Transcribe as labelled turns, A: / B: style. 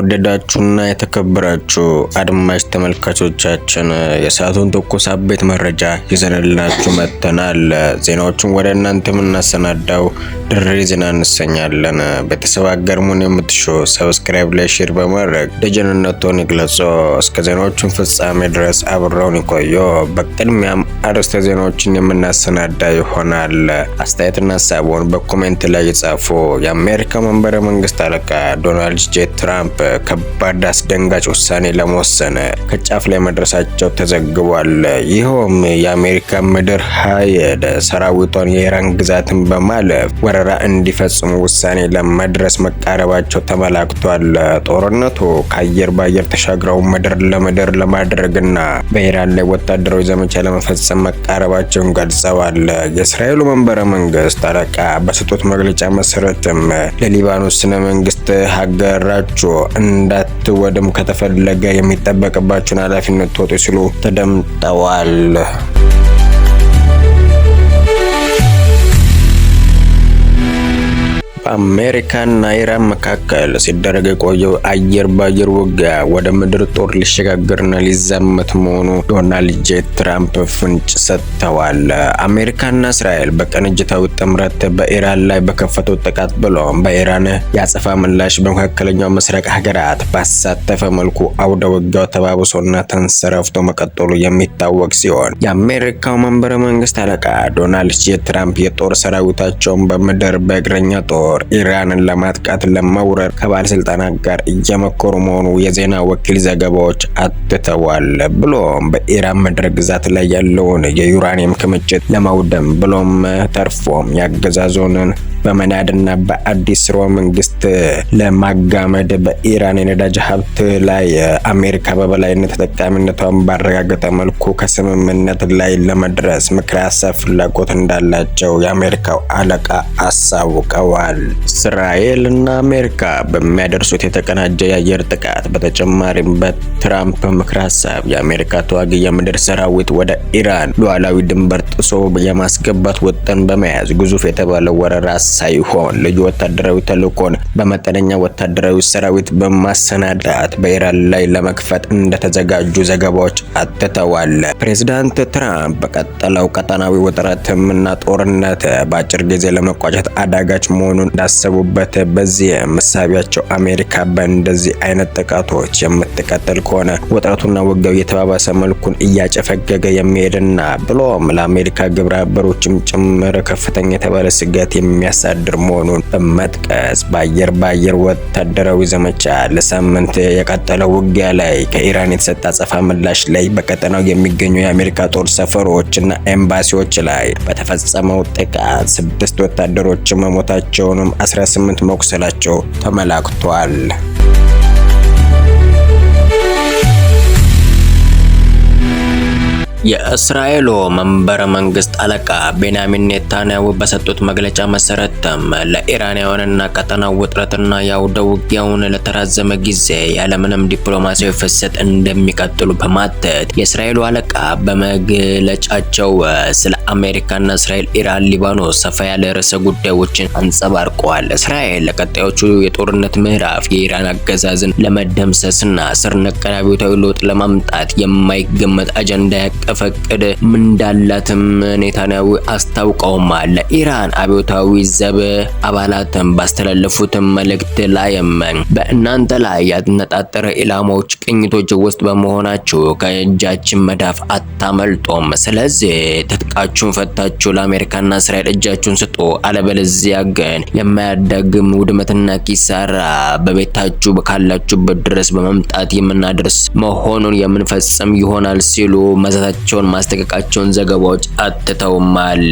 A: የተወደዳችሁና የተከበራችሁ አድማጭ ተመልካቾቻችን የሰዓቱን ትኩስ አበይት መረጃ ይዘንላችሁ መጥተናል። ዜናዎቹን ወደ እናንተ የምናሰናዳው ድሬ ዜና እንሰኛለን። ቤተሰብ አገርሙን የምትሹ ሰብስክራይብ ላይ ሼር በማድረግ ደጀንነቱን ይግለጹ። እስከ ዜናዎቹን ፍጻሜ ድረስ አብረውን ይቆዩ። በቅድሚያም አርዕስተ ዜናዎችን የምናሰናዳ ይሆናል። አስተያየትና ሀሳቡን በኮሜንት ላይ ይጻፉ። የአሜሪካ መንበረ መንግስት አለቃ ዶናልድ ጄ ትራምፕ ከባድ አስደንጋጭ ውሳኔ ለመወሰን ከጫፍ ላይ መድረሳቸው ተዘግቧል። ይኸውም የአሜሪካ ምድር ኃይል ሰራዊቷን የኢራን ግዛትን በማለፍ ወረራ እንዲፈጽሙ ውሳኔ ለመድረስ መቃረባቸው ተመላክቷል። ጦርነቱ ከአየር በአየር ተሻግረው ምድር ለምድር ለማድረግና በኢራን ላይ ወታደራዊ ዘመቻ ለመፈጸም መቃረባቸውን ገልጸዋል። የእስራኤሉ መንበረ መንግስት አለቃ በሰጡት መግለጫ መሰረትም ለሊባኖስ ስነ መንግስት ሀገራቸው እንዳትወድም ከተፈለገ የሚጠበቅባቸውን ኃላፊነት ተወጡ ሲሉ ተደምጠዋል። በአሜሪካና ኢራን መካከል ሲደረግ የቆየው አየር በአየር ውጊያ ወደ ምድር ጦር ሊሸጋገርና ሊዛመት መሆኑ ዶናልድ ጄ ትራምፕ ፍንጭ ሰጥተዋል። አሜሪካና እስራኤል በቅንጅታዊ ጥምረት በኢራን ላይ በከፈቱት ጥቃት ብሎም በኢራን ያጸፋ ምላሽ በመካከለኛው ምስራቅ ሀገራት ባሳተፈ መልኩ አውደ ውጊያው ተባብሶና ተንሰራፍቶ መቀጠሉ የሚታወቅ ሲሆን የአሜሪካው መንበረ መንግስት አለቃ ዶናልድ ጄ ትራምፕ የጦር ሰራዊታቸውን በምድር በእግረኛ ጦር ኢራንን ለማጥቃት ለመውረር ከባለስልጣናት ጋር እየመከሩ መሆኑ የዜና ወኪል ዘገባዎች አትተዋል። ብሎም በኢራን ምድር ግዛት ላይ ያለውን የዩራኒየም ክምችት ለማውደም ብሎም ተርፎም ያገዛዙንን በመናድና በአዲስ ስርወ መንግስት ለማጋመድ በኢራን የነዳጅ ሀብት ላይ አሜሪካ በበላይነት ተጠቃሚነቷን ባረጋገጠ መልኩ ከስምምነት ላይ ለመድረስ ምክረ ሀሳብ ፍላጎት እንዳላቸው የአሜሪካው አለቃ አሳውቀዋል። እስራኤል እና አሜሪካ በሚያደርሱት የተቀናጀ የአየር ጥቃት በተጨማሪም በትራምፕ ምክረ ሀሳብ የአሜሪካ ተዋጊ የምድር ሰራዊት ወደ ኢራን ሉዓላዊ ድንበር ጥሶ የማስገባት ወጥን በመያዝ ግዙፍ የተባለው ወረራ ሳይሆን ልዩ ወታደራዊ ተልዕኮን በመጠነኛ ወታደራዊ ሰራዊት በማሰናዳት በኢራን ላይ ለመክፈት እንደተዘጋጁ ዘገባዎች አትተዋል። ፕሬዝዳንት ትራምፕ በቀጠለው ቀጠናዊ ውጥረትና ጦርነት በአጭር ጊዜ ለመቋጨት አዳጋች መሆኑን እንዳሰቡበት በዚህ መሳቢያቸው አሜሪካ በእንደዚህ አይነት ጥቃቶች የምትቀጥል ከሆነ ውጥረቱና ውጊያው የተባባሰ መልኩን እያጨፈገገ የሚሄድና ብሎም ለአሜሪካ ግብረ አበሮችም ጭምር ከፍተኛ የተባለ ስጋት የሚያሳድር መሆኑን በመጥቀስ በአየር ወታደራዊ ዘመቻ ለሳምንት የቀጠለው ውጊያ ላይ ከኢራን የተሰጠ አጸፋ ምላሽ ላይ በቀጠናው የሚገኙ የአሜሪካ ጦር ሰፈሮችና ኤምባሲዎች ላይ በተፈጸመው ጥቃት 6 ወታደሮች መሞታቸውን 18 መቁሰላቸው ተመላክቷል። የእስራኤሉ መንበረ መንግስት አለቃ ቤንያሚን ኔታንያሁ በሰጡት መግለጫ መሰረትም ለኢራናውያንና ቀጠናው ውጥረትና የአውደ ውጊያውን ለተራዘመ ጊዜ ያለምንም ዲፕሎማሲያዊ ፍሰት እንደሚቀጥሉ በማተት የእስራኤሉ አለቃ በመግለጫቸው ስለ አሜሪካና እስራኤል፣ ኢራን፣ ሊባኖስ ሰፋ ያለ ርዕሰ ጉዳዮችን አንጸባርቀዋል። እስራኤል ለቀጣዮቹ የጦርነት ምዕራፍ የኢራን አገዛዝን ለመደምሰስና ስር ነቀል አብዮታዊ ለውጥ ለማምጣት የማይገመት አጀንዳ ፈቅድ እንዳላትም ኔታንያሁ አስታውቀዋል። ለኢራን አብዮታዊ ዘብ አባላትም ባስተላለፉት መልእክት ላይም በእናንተ ላይ ያነጣጠረ ኢላማዎች ቅኝቶች ውስጥ በመሆናችሁ ከእጃችን መዳፍ አታመልጦም። ስለዚህ ትጥቃችሁን ፈታችሁ ለአሜሪካና እስራኤል እጃችሁን ስጡ፣ አለበለዚያ ግን የማያዳግም ውድመትና ኪሳራ በቤታችሁ ካላችሁበት ድረስ በመምጣት የምናደርስ መሆኑን የምንፈጽም ይሆናል ሲሉ መዛታቸውን ማስጠንቀቃቸውን ዘገባዎች አትተውማል።